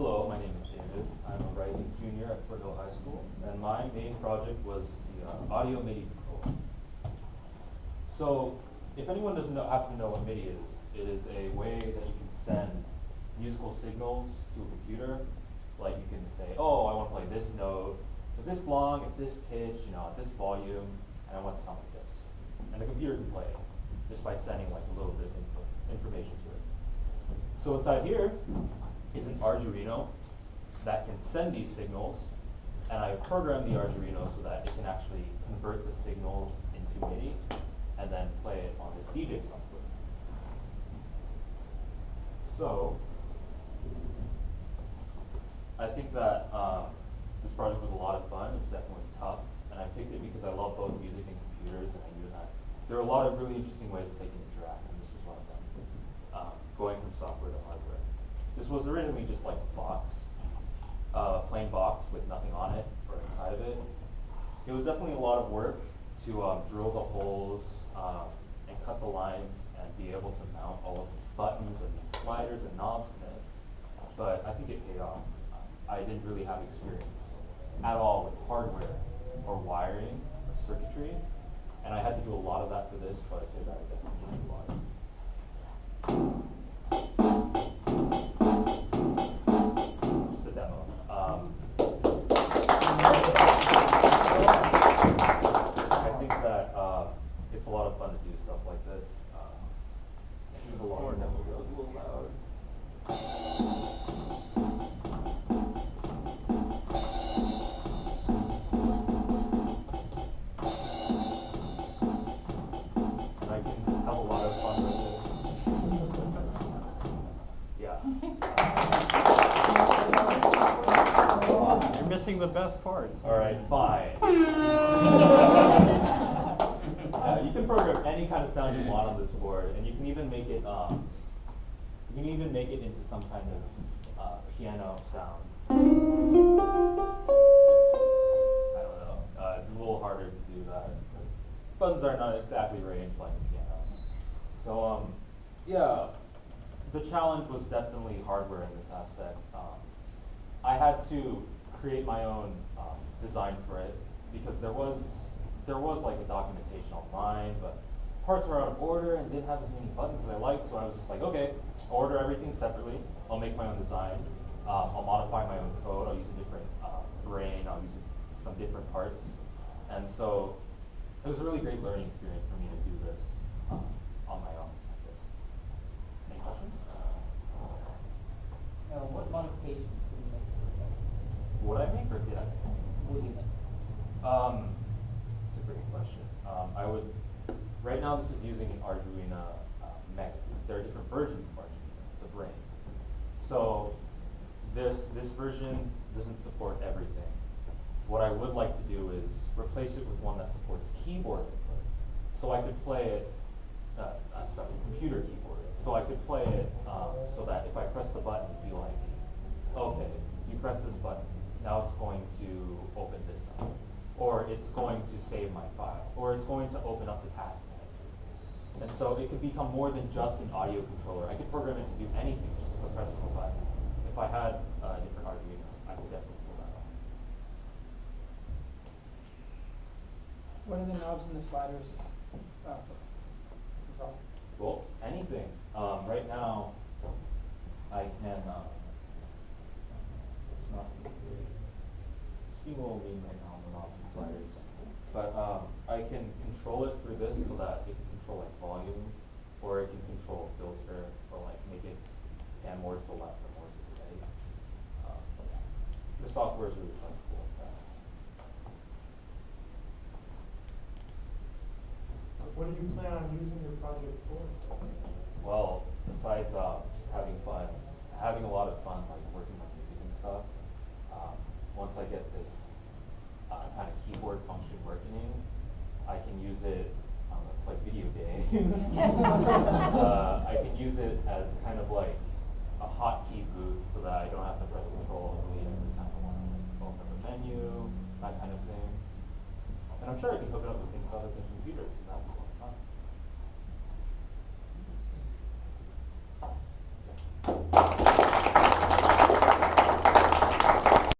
Hello, my name is David. I'm a rising junior at Fort Hill High School, and my main project was the audio MIDI controller. So, if anyone doesn't happen to know what MIDI is, it is a way that you can send musical signals to a computer. Like you can say, oh, I want to play this note for this long, at this pitch, at this volume, and I want to sound like this. And the computer can play it just by sending like a little bit of information to it. So inside here is an Arduino that can send these signals, and I programmed the Arduino so that it can actually convert the signals into MIDI and then play it on this DJ software. So I think that this project was a lot of fun. It was definitely tough, and I picked it because I love both music and computers, and I knew that there are a lot of really interesting ways that they can interact, and this was one of them, going from software to hardware. This was originally just like a box, plain box with nothing on it or inside of it. It was definitely a lot of work to drill the holes and cut the lines and be able to mount all of the buttons and these sliders and knobs in it. But I think it paid off. I didn't really have experience at all with hardware or wiring or circuitry, and I had to do a lot of that for this, but I'd say that I definitely learned a lot. Just a demo. I think that it's a lot of fun to do stuff like this. The lower demo goes a little loud. And I can have a lot of fun with it. Yeah. You're missing the best part. All right, fine. You can program any kind of sound you want on this board, and you can even make it. Into some kind of piano sound. I don't know. It's a little harder to do that because buttons are not exactly range like a piano. So yeah, the challenge was definitely hardware in this aspect. I had to create my own design for it because there was like a documentation online, but parts were out of order and didn't have as many buttons as I liked, so I was just like, okay, I'll order everything separately. I'll make my own design. I'll modify my own code. I'll use a different brain. I'll use some different parts. And so it was a really great learning experience for me to do this on my own. Like this. Any questions? What modifications did you make? Would I make or did I make? Would you make? It's a great question. Right now this is using an Arduino Mega. There are different versions of Arduino, the brain. So this version doesn't support everything. What I would like to do is replace it with one that supports keyboard input. So I could play it, computer keyboard. So I could play it so that if I press the button, it'd be like, okay, you press this button, now it's going to open this up. Or it's going to save my file. Or it's going to open up the task manager. And so it could become more than just an audio controller. I could program it to do anything just with pressing a button. If I had a different Arduino, I could definitely pull that off. What are the knobs and the sliders for? Well, anything. Right now, I can, it's not being a little mean right now on the knobs and sliders. But I can control it through this so that it can control like volume, or it can control filter, or like make it pan more to the left or more to the right. The software is really flexible like that. What did you plan on using your project for? Well, besides just having fun, having a lot of fun like working with music and stuff, once I get this kind of keyboard function working, I can use it to play video games. I can use it as kind of like a hotkey booth so that I don't have to press control and delete every time I want to like open the menu, that kind of thing. And I'm sure I can hook it up with things other than computers.